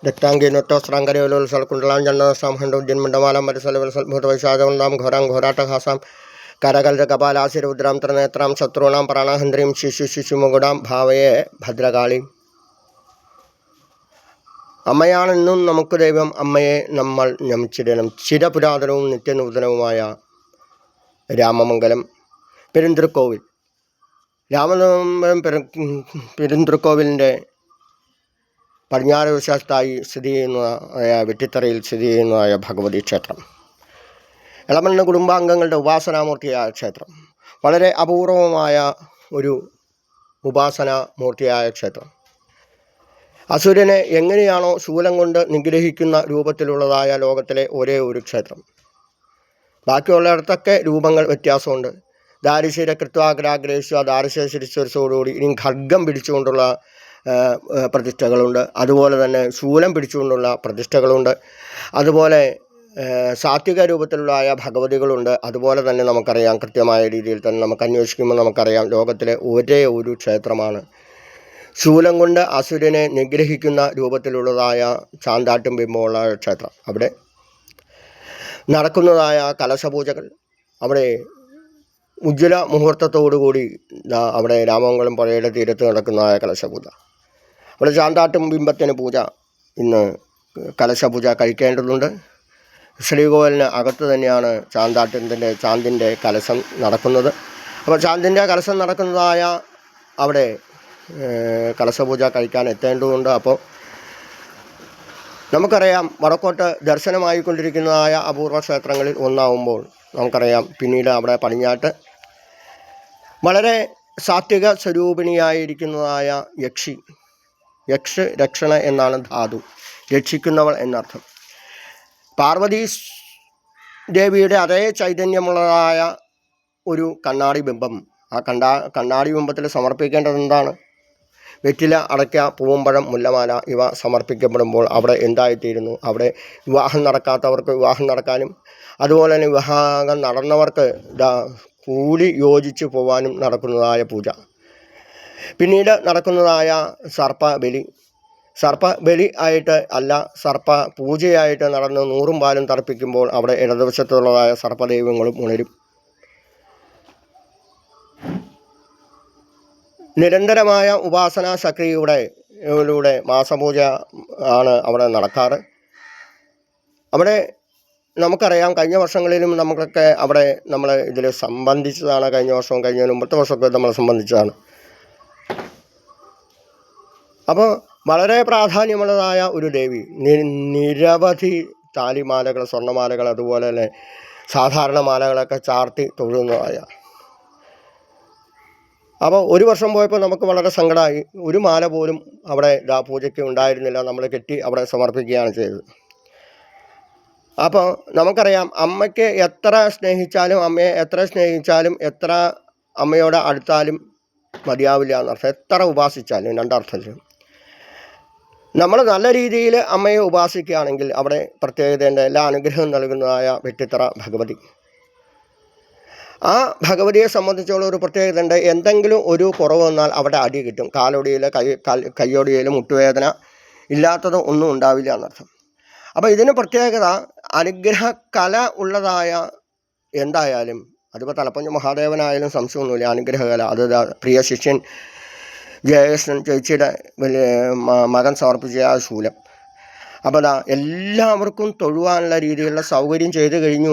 दत्तांगीनोत्तस्रांगरेवलोत्सलकुण्डलां जन्नस्तांहण्डोद्यन्मण्डमालां मरिसलवलसद्भुतवैशाखवन्दां घोरां घोराटहासां करकलकपालासिरुद्रां त्रिनेत्रां शत्रूणां प्राणहन्त्रीं शिशुमुകുടാം ഭാവയെ ഭദ്രകാളി. അമ്മയാണെന്നും നമുക്ക് ദൈവം. അമ്മയെ നമ്മൾ നമിച്ചിടണം. ചിരപുരാതനവും നിത്യനൂതനവുമായ രാമമംഗലം പെരുന്തൃക്കോവിൽ. രാമമംഗലം പെരുന്തൃക്കോവിലിൻ്റെ പടിഞ്ഞാറ് വശത്തായി സ്ഥിതി ചെയ്യുന്നതായ വെട്ടിത്തറയിൽ സ്ഥിതി ചെയ്യുന്നതായ ഭഗവതി ക്ഷേത്രം, ഇളമണ്ണ കുടുംബാംഗങ്ങളുടെ ഉപാസനാമൂർത്തിയായ ക്ഷേത്രം, വളരെ അപൂർവമായ ഒരു ഉപാസനാമൂർത്തിയായ ക്ഷേത്രം. അസുരനെ എങ്ങനെയാണോ ശൂലം കൊണ്ട് നിഗ്രഹിക്കുന്ന രൂപത്തിലുള്ളതായ ലോകത്തിലെ ഒരേ ഒരു ക്ഷേത്രം. ബാക്കിയുള്ളിടത്തൊക്കെ രൂപങ്ങൾ വ്യത്യാസമുണ്ട്. ദാരിശീല കൃത്വാഗ്രാഗ്രേശ്വ ദാരിശേശ്വരിച്ചോടുകൂടി ഇനി ഖഡ്ഗം പിടിച്ചുകൊണ്ടുള്ള പ്രതിഷ്ഠകളുണ്ട്. അതുപോലെ തന്നെ ശൂലം പിടിച്ചുകൊണ്ടുള്ള പ്രതിഷ്ഠകളുണ്ട്. അതുപോലെ സാത്വിക രൂപത്തിലുള്ള ഭഗവതികളുണ്ട്. അതുപോലെ തന്നെ നമുക്കറിയാം, കൃത്യമായ രീതിയിൽ തന്നെ നമുക്ക് അന്വേഷിക്കുമ്പോൾ നമുക്കറിയാം, ലോകത്തിലെ ഒരേ ഒരു ക്ഷേത്രമാണ് ശൂലം കൊണ്ട് അസുരനെ നിഗ്രഹിക്കുന്ന രൂപത്തിലുള്ളതായ ചാന്താട്ടും ബിംബമുള്ള ക്ഷേത്രം. അവിടെ നടക്കുന്നതായ കലശപൂജകൾ, അവിടെ ഉജ്ജ്വല മുഹൂർത്തത്തോടുകൂടി അവിടെ രാമമംഗലം പുഴയുടെ തീരത്ത് നടക്കുന്നതായ കലശപൂജ, അവിടെ ചാന്താട്ടും ബിംബത്തിന് പൂജ, ഇന്ന് കലശപൂജ കഴിക്കേണ്ടതുണ്ട്. ശ്രീകോവിലിന് അകത്ത് തന്നെയാണ് ചാന്തിൻ്റെ കലശം നടക്കുന്നത്. അപ്പോൾ ചാന്തിൻ്റെ കലശം നടക്കുന്നതായ അവിടെ കലശപൂജ കഴിക്കാൻ എത്തേണ്ടതുണ്ട്. അപ്പോൾ നമുക്കറിയാം, വടക്കോട്ട് ദർശനമായിക്കൊണ്ടിരിക്കുന്നതായ അപൂർവ ക്ഷേത്രങ്ങളിൽ ഒന്നാവുമ്പോൾ നമുക്കറിയാം, പിന്നീട് അവിടെ പടിഞ്ഞാട്ട് വളരെ സാത്വിക സ്വരൂപിണിയായിരിക്കുന്നതായ യക്ഷ് രക്ഷണ എന്നാണ് ധാതു, രക്ഷിക്കുന്നവൾ എന്നർത്ഥം. പാർവതി ദേവിയുടെ അതേ ചൈതന്യമുള്ളതായ ഒരു കണ്ണാടി ബിംബം. ആ കണ്ണാടി ബിംബത്തിൽ സമർപ്പിക്കേണ്ടത് എന്താണ്? വെറ്റില, അടയ്ക്ക, പൂവമ്പഴം, മുല്ലമാല ഇവ സമർപ്പിക്കപ്പെടുമ്പോൾ അവിടെ എന്തായിത്തീരുന്നു? അവിടെ വിവാഹം നടക്കാത്തവർക്ക് വിവാഹം നടക്കാനും, അതുപോലെ തന്നെ വിവാഹം നടന്നവർക്ക് കൂടി യോജിച്ച് പോകാനും നടക്കുന്നതായ പൂജ. പിന്നീട് നടക്കുന്നതായ സർപ്പബലി ആയിട്ട് അല്ല, സർപ്പ പൂജയായിട്ട് നടന്ന് 100 പാലും തർപ്പിക്കുമ്പോൾ അവിടെ ഇടതുവശത്തുള്ളതായ സർപ്പദൈവങ്ങളും ഉണരും. നിരന്തരമായ ഉപാസനാ ശക്തിയിലൂടെ മാസപൂജ ആണ് അവിടെ നടക്കാറ്. അവിടെ നമുക്കറിയാം, കഴിഞ്ഞ വർഷങ്ങളിലും നമുക്കൊക്കെ അവിടെ നമ്മൾ ഇതിൽ സംബന്ധിച്ചതാണ്. കഴിഞ്ഞ വർഷവും കഴിഞ്ഞതിന് മുമ്പത്തെ വർഷമൊക്കെ നമ്മൾ സംബന്ധിച്ചതാണ്. അപ്പോൾ വളരെ പ്രാധാന്യമുള്ളതായ ഒരു ദേവി. നിരവധി താലിമാലകൾ, സ്വർണ്ണമാലകൾ, അതുപോലെ തന്നെ സാധാരണ മാലകളൊക്കെ ചാർത്തി തൊഴുന്നതായ. അപ്പോൾ ഒരു വർഷം പോയപ്പോൾ നമുക്ക് വളരെ സങ്കടമായി. ഒരു മാല പോലും അവിടെ പൂജയ്ക്ക് ഉണ്ടായിരുന്നില്ല. നമ്മൾ കെട്ടി അവിടെ സമർപ്പിക്കുകയാണ് ചെയ്തത്. അപ്പോൾ നമുക്കറിയാം, അമ്മയ്ക്ക് എത്ര സ്നേഹിച്ചാലും, അമ്മയെ എത്ര സ്നേഹിച്ചാലും, എത്ര അമ്മയോട് അടുത്താലും മതിയാവില്ല എന്നർത്ഥം. എത്ര ഉപാസിച്ചാലും, രണ്ടർത്ഥത്തിൽ. നമ്മൾ നല്ല രീതിയിൽ അമ്മയെ ഉപാസിക്കുകയാണെങ്കിൽ അവിടെ പ്രത്യേകതയുടെ എല്ലാ അനുഗ്രഹവും നൽകുന്നതായ വെട്ടിത്തറ ഭഗവതി. ആ ഭഗവതിയെ സംബന്ധിച്ചുള്ള ഒരു പ്രത്യേകത ഉണ്ട്. എന്തെങ്കിലും ഒരു കുറവ് വന്നാൽ അവിടെ അടി കിട്ടും. കാലൊടിയിൽ, കയ്യൊടിയിൽ, മുട്ടുവേദന ഇല്ലാത്തത് ഒന്നും ഉണ്ടാവില്ല എന്നർത്ഥം. അപ്പോൾ ഇതിന് പ്രത്യേകത, അനുഗ്രഹ കല ഉള്ളതായ എന്തായാലും, അതിപ്പോൾ തലപ്പഞ്ച മഹാദേവനായാലും സംശയമൊന്നുമില്ല, അനുഗ്രഹകല. അത് പ്രിയ ശിഷ്യൻ ജയകൃഷ്ണൻ ചേച്ചിയുടെ മകൻ സമർപ്പിച്ച ആ ശൂലം. അപ്പോൾ എല്ലാവർക്കും തൊഴുവാനുള്ള രീതിയിലുള്ള സൗകര്യം ചെയ്ത് കഴിഞ്ഞു.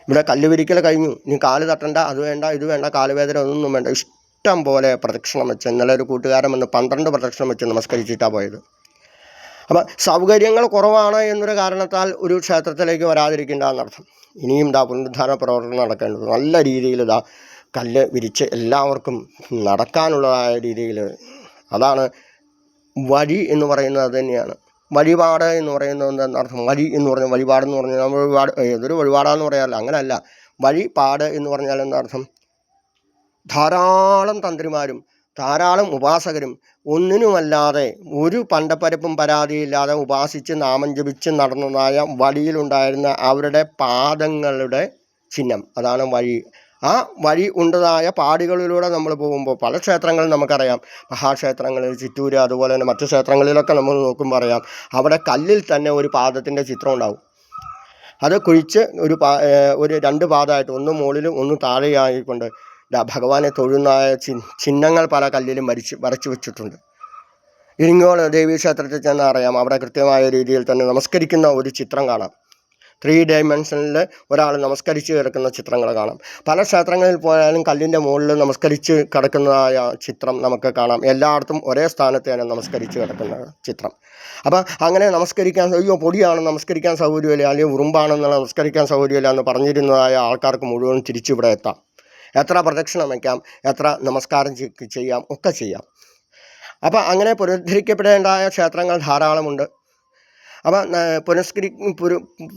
ഇവിടെ കല്ലുവിരിക്കൽ കഴിഞ്ഞു. ഇനി കാല് തട്ടണ്ട, അത് വേണ്ട, ഇത് വേണ്ട, കാലുവേദന ഒന്നും വേണ്ട. ഇഷ്ടം പോലെ പ്രദക്ഷിണം വെച്ച്, ഇന്നലെ ഒരു കൂട്ടുകാരൻ വന്ന് 12 പ്രദക്ഷിണം വെച്ച് നമസ്കരിച്ചിട്ടാണ് പോയത്. അപ്പം സൗകര്യങ്ങൾ കുറവാണ് എന്നൊരു കാരണത്താൽ ഒരു ക്ഷേത്രത്തിലേക്ക് വരാതിരിക്കേണ്ട എന്നർത്ഥം. ഇനിയും പുനരുദ്ധാരണ പ്രവർത്തനം നടക്കേണ്ടത്. നല്ല രീതിയിൽ കല്ല് വിരിച്ച് എല്ലാവർക്കും നടക്കാനുള്ളതായ രീതിയിൽ. അതാണ് വഴി എന്ന് പറയുന്നത്. അത് തന്നെയാണ് വഴിപാട് എന്ന് പറയുന്നത്. എന്നർത്ഥം വഴി എന്ന് പറഞ്ഞാൽ, വഴിപാടെന്ന് പറഞ്ഞാൽ നമ്മൾ ഏതൊരു വഴിപാടാന്ന് പറയാറില്ല, അങ്ങനെയല്ല. വഴിപാട് എന്ന് പറഞ്ഞാൽ എന്നർത്ഥം, ധാരാളം തന്ത്രിമാരും ധാരാളം ഉപാസകരും ഒന്നിനുമല്ലാതെ ഒരു പണ്ടപ്പരപ്പും പരാതിയില്ലാതെ ഉപാസിച്ച് നാമം ജപിച്ച് നടന്നതായ വഴിയിലുണ്ടായിരുന്ന അവരുടെ പാദങ്ങളുടെ ചിഹ്നം, അതാണ് വഴി. ആ വഴി ഉണ്ടതായ പാടികളിലൂടെ നമ്മൾ പോകുമ്പോൾ പല ക്ഷേത്രങ്ങളും നമുക്കറിയാം. മഹാക്ഷേത്രങ്ങളിൽ ചിറ്റൂർ അതുപോലെ തന്നെ മറ്റു ക്ഷേത്രങ്ങളിലൊക്കെ നമ്മൾ നോക്കുമ്പോൾ അറിയാം, അവിടെ കല്ലിൽ തന്നെ ഒരു പാദത്തിൻ്റെ ചിത്രം ഉണ്ടാവും. അത് കുഴിച്ച് ഒരു 2 പാദമായിട്ട്, ഒന്ന് മുകളിലും ഒന്ന് താഴെയായിക്കൊണ്ട് ഭഗവാനെ തൊഴുന്ന ചിഹ്നങ്ങൾ പല കല്ലിലും വരച്ചു വെച്ചിട്ടുണ്ട്. ഇരിങ്ങോൾ ദേവീക്ഷേത്രത്തിൽ ചെന്നാൽ അറിയാം, അവിടെ കൃത്യമായ രീതിയിൽ തന്നെ നമസ്കരിക്കുന്ന ഒരു ചിത്രം കാണാം. 3 ഡയമെൻഷനിൽ ഒരാൾ നമസ്കരിച്ച് കിടക്കുന്ന ചിത്രങ്ങൾ കാണാം. പല ക്ഷേത്രങ്ങളിൽ പോയാലും കല്ലിൻ്റെ മുകളിൽ നമസ്കരിച്ച് കിടക്കുന്നതായ ചിത്രം നമുക്ക് കാണാം. എല്ലായിടത്തും ഒരേ സ്ഥാനത്താണ് നമസ്കരിച്ച് കിടക്കുന്ന ചിത്രം. അപ്പം അങ്ങനെ നമസ്കരിക്കാൻ, അയ്യോ പൊടിയാണ് നമസ്കരിക്കാൻ സൗകര്യമില്ല, അല്ലെങ്കിൽ ഉറുമ്പാണെന്ന് നമസ്കരിക്കാൻ സൗകര്യമില്ല എന്ന് പറഞ്ഞിരുന്നതായ ആൾക്കാർക്ക് മുഴുവൻ തിരിച്ചിവിടെ എത്താം. എത്ര പ്രദക്ഷിണം വയ്ക്കാം, എത്ര നമസ്കാരം ചെയ്യാം, ഒക്കെ ചെയ്യാം. അപ്പം അങ്ങനെ പുനരുദ്ധരിക്കപ്പെടേണ്ടതായ ക്ഷേത്രങ്ങൾ ധാരാളമുണ്ട്. അപ്പം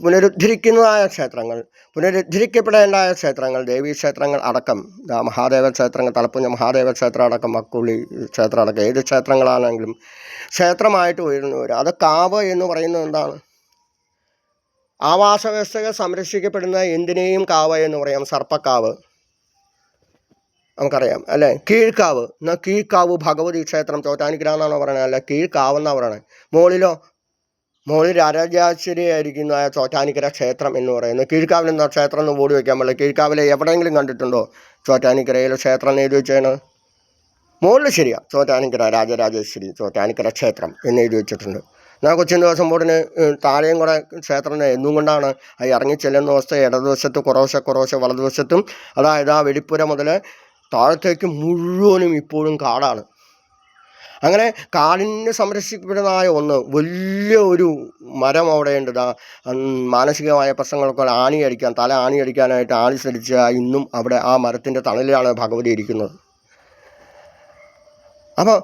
പുനരുദ്ധരിക്കുന്നതായ ക്ഷേത്രങ്ങൾ, പുനരുദ്ധരിക്കപ്പെടേണ്ടതായ ക്ഷേത്രങ്ങൾ, ദേവീക്ഷേത്രങ്ങൾ അടക്കം, മഹാദേവ ക്ഷേത്രങ്ങൾ, തലപ്പുഞ്ഞ മഹാദേവ ക്ഷേത്രം അടക്കം, മക്കുള്ളി ക്ഷേത്രം അടക്കം, ഏത് ക്ഷേത്രങ്ങളാണെങ്കിലും ക്ഷേത്രമായിട്ട് ഉയർന്നവർ. അത് കാവ് എന്ന് പറയുന്നത് എന്താണ്? ആവാസ വ്യവസ്ഥകൾ സംരക്ഷിക്കപ്പെടുന്ന എന്തിനേയും കാവ് എന്ന് പറയാം. സർപ്പക്കാവ് നമുക്കറിയാം അല്ലേ. കീഴ്ക്കാവ്, എന്നാൽ കീഴ്ക്കാവ് ഭഗവതി ക്ഷേത്രം ചോറ്റാനിക്കര എന്നാണോ പറയണത്? അല്ല, കീഴ്ക്കാവെന്നാണ് പറയണത്. മുകളിൽ രാജരാജേശ്വരിയായിരിക്കുന്ന ചോറ്റാനിക്കര ക്ഷേത്രം എന്ന് പറയുന്നത്. കീഴ്ക്കാവിൽ എന്താ ക്ഷേത്രം എന്ന് ബോർഡ് വയ്ക്കാൻ പാടില്ല. കീഴ്ക്കാവിലെ എവിടെയെങ്കിലും കണ്ടിട്ടുണ്ടോ ചോറ്റാനിക്കരയിൽ ക്ഷേത്രം എന്ന് എഴുതി വെച്ചാണ്? മുകളിൽ ശരിയാ, ചോറ്റാനിക്കര രാജരാജേശ്വരി ചോറ്റാനിക്കര ക്ഷേത്രം എന്ന് എഴുതി വെച്ചിട്ടുണ്ട്. എന്നാൽ കൊച്ചിൻ ദേവസ്വം ബോർഡിന് താഴെയും കൂടെ ക്ഷേത്രം എന്നും കൊണ്ടാണ് ഇറങ്ങിച്ചെല്ലുന്ന അവസ്ഥ. ഇടതുവശത്ത് കുറവശ വലതുവശത്തും, അതായത് ആ വെടിപ്പുര മുതൽ താഴത്തേക്ക് മുഴുവനും ഇപ്പോഴും കാടാണ്. അങ്ങനെ കാടിന് സംരക്ഷിക്കപ്പെടുന്നതായ ഒന്ന് വലിയ ഒരു മരം അവിടെയുണ്ട്. മാനസികമായ പ്രശ്നങ്ങളൊക്കെ തല ആണിയടിക്കാനായിട്ട് ആണി സരിച്ച ഇന്നും അവിടെ ആ മരത്തിൻ്റെ തണലിലാണ് ഭഗവതി ഇരിക്കുന്നത്. അപ്പോൾ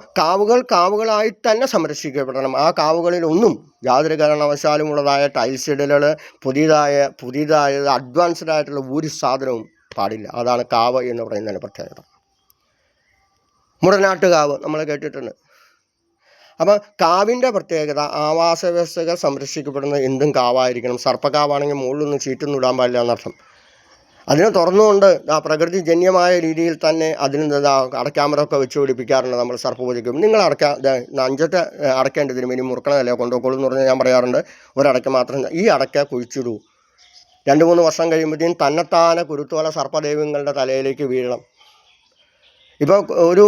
കാവുകളായി തന്നെ സംരക്ഷിക്കപ്പെടണം. ആ കാവുകളിലൊന്നും യാതൊരു കാരണവശാലും ഉള്ളതായ ടൈൽസ് ഇടലുകൾ, പുതിയതായ അഡ്വാൻസ്ഡ് ആയിട്ടുള്ള ഒരു സാധനവും പാടില്ല. അതാണ് കാവ് എന്ന് പറയുന്നതിന് പ്രത്യേകത. മുടനാട്ടുകാവ് നമ്മൾ കേട്ടിട്ടുണ്ട്. അപ്പം കാവിൻ്റെ പ്രത്യേകത, ആവാസ വ്യവസ്ഥകൾ സംരക്ഷിക്കപ്പെടുന്ന എന്തും കാവായിരിക്കണം. സർപ്പക്കാവാണെങ്കിൽ മുകളിലൊന്നും ചീറ്റൊന്നും ഇടാൻ പാടില്ല എന്നർത്ഥം. അതിനെ തുറന്നുകൊണ്ട് പ്രകൃതിജന്യമായ രീതിയിൽ തന്നെ അതിന് അടയ്ക്കാമരമൊക്കെ വെച്ച് പിടിപ്പിക്കാറുണ്ട് നമ്മൾ സർപ്പപൂജയ്ക്കും. നിങ്ങൾ 5 അടയ്ക്കേണ്ടതിനും ഇനി മുറുക്കണമല്ലേ കൊണ്ടുപോകുള്ളൂ എന്ന് പറഞ്ഞാൽ ഞാൻ പറയാറുണ്ട്, ഒരടയ്ക്ക മാത്രം. ഈ അടയ്ക്ക കുഴിച്ചിടൂ. 2-3 വർഷം കഴിയുമ്പോഴത്തേക്കും തന്നെത്താനെ കുരുത്തോല സർപ്പദൈവങ്ങളുടെ തലയിലേക്ക് വീഴണം. ഇപ്പോൾ ഒരു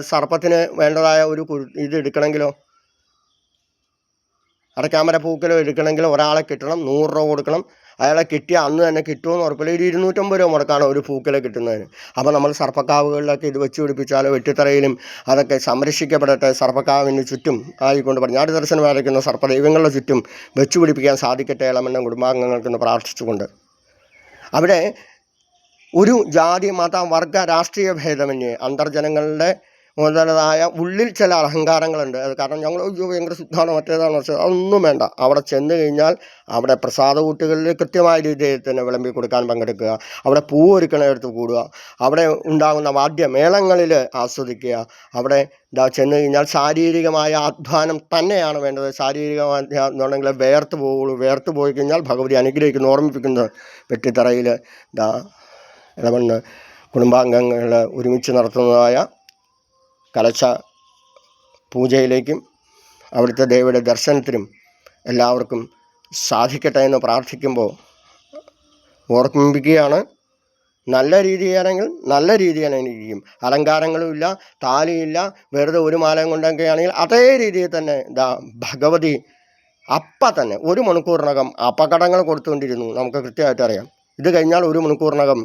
സർപ്പത്തിന് വേണ്ടതായ ഒരു ഇത് എടുക്കണമെങ്കിലോ, അടയ്ക്കാമര പൂക്കലോ എടുക്കണമെങ്കിലോ ഒരാളെ കിട്ടണം, 100 രൂപ കൊടുക്കണം. അയാളെ കിട്ടിയാൽ അന്ന് തന്നെ കിട്ടുമെന്ന് ഉറപ്പില്ല. ഒരു 250 രൂപ മുടക്കാണ് ഒരു പൂക്കല കിട്ടുന്നതിന്. അപ്പോൾ നമ്മൾ സർപ്പക്കാവുകളിലൊക്കെ ഇത് വെച്ച് പിടിപ്പിച്ചാലോ, വെട്ടിത്തറയിലും അതൊക്കെ സംരക്ഷിക്കപ്പെടട്ടെ. സർപ്പക്കാവിന് ചുറ്റും ആയിക്കൊണ്ട് പടിഞ്ഞാട്ട് ദർശനം വരയ്ക്കുന്ന സർപ്പദൈവങ്ങളുടെ ചുറ്റും വെച്ചു പിടിപ്പിക്കാൻ സാധിക്കട്ടെ ഇളമെന്ന കുടുംബാംഗങ്ങൾക്കെന്ന് പ്രാർത്ഥിച്ചുകൊണ്ട്, അവിടെ ഒരു ജാതി മത വർഗ രാഷ്ട്രീയ ഭേദമന്യേ അന്തർജനങ്ങളുടെ മുതലായ ഉള്ളിൽ ചില അഹങ്കാരങ്ങളുണ്ട്. അത് കാരണം ഞങ്ങൾ ഭയങ്കര ശുദ്ധമാണ്, മറ്റേതാണ്, അതൊന്നും വേണ്ട. അവിടെ ചെന്ന് കഴിഞ്ഞാൽ അവിടെ പ്രസാദ കൂട്ടുകളിൽ കൃത്യമായ രീതിയിൽ തന്നെ വിളമ്പി കൊടുക്കാൻ പങ്കെടുക്കുക, അവിടെ പൂവൊരുക്കണയിടത്ത് കൂടുക, അവിടെ ഉണ്ടാകുന്ന വാദ്യമേളങ്ങളിൽ ആസ്വദിക്കുക. അവിടെ ചെന്ന് കഴിഞ്ഞാൽ ശാരീരികമായ അധ്വാനം തന്നെയാണ് വേണ്ടത്. ശാരീരികമായ എന്നുണ്ടെങ്കിൽ വേർത്ത് പോയി കഴിഞ്ഞാൽ ഭഗവതി അനുഗ്രഹിക്കുന്നു. ഓർമ്മിപ്പിക്കുന്നത് വെട്ടിത്തറയിൽ ഇളമണ്ണ് കുടുംബാംഗങ്ങൾ ഒരുമിച്ച് നടത്തുന്നതായ കലശ പൂജയിലേക്കും അവിടുത്തെ ദേവിയുടെ ദർശനത്തിനും എല്ലാവർക്കും സാധിക്കട്ടെ എന്ന് പ്രാർത്ഥിക്കുമ്പോൾ ഓർമ്മിപ്പിക്കുകയാണ്. നല്ല രീതിയാണെങ്കിൽ നല്ല രീതിയാണ് എനിക്കും. അലങ്കാരങ്ങളുമില്ല, താലിയില്ല, വെറുതെ ഒരു മാലയും കൊണ്ടൊക്കെയാണെങ്കിൽ അതേ രീതിയിൽ തന്നെ ഭഗവതി തന്നെ 1 മണിക്കൂറിനകം അപകടങ്ങൾ കൊടുത്തുകൊണ്ടിരുന്നു. നമുക്ക് കൃത്യമായിട്ട് അറിയാം. ഇത് കഴിഞ്ഞാൽ 1 മണിക്കൂറിനകം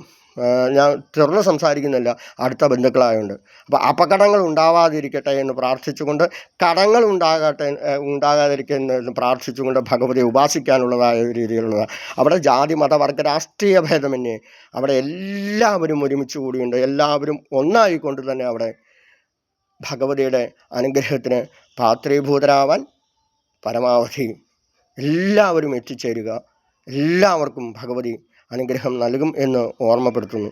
ഞാൻ തുറന്ന് സംസാരിക്കുന്നില്ല, അടുത്ത ബന്ധുക്കളായതുകൊണ്ട്. അപ്പോൾ അപകടങ്ങൾ ഉണ്ടാവാതിരിക്കട്ടെ എന്ന് പ്രാർത്ഥിച്ചുകൊണ്ട്, കടങ്ങൾ ഉണ്ടാകാതിരിക്കുമെന്ന് പ്രാർത്ഥിച്ചുകൊണ്ട് ഭഗവതിയെ ഉപാസിക്കാനുള്ളതായ രീതിയിലുള്ളതാണ്. അവിടെ ജാതി മത വർഗ രാഷ്ട്രീയ ഭേദമന്യേ അവിടെ എല്ലാവരും ഒരുമിച്ച് കൂടിയുണ്ട്. എല്ലാവരും ഒന്നായിക്കൊണ്ട് തന്നെ അവിടെ ഭഗവതിയുടെ അനുഗ്രഹത്തിന് പാത്രീഭൂതരാവാൻ പരമാവധി എല്ലാവരും എത്തിച്ചേരുക. എല്ലാവർക്കും ഭഗവതി അനുഗ്രഹം നൽകും എന്ന് ഓർമ്മപ്പെടുത്തുന്നു.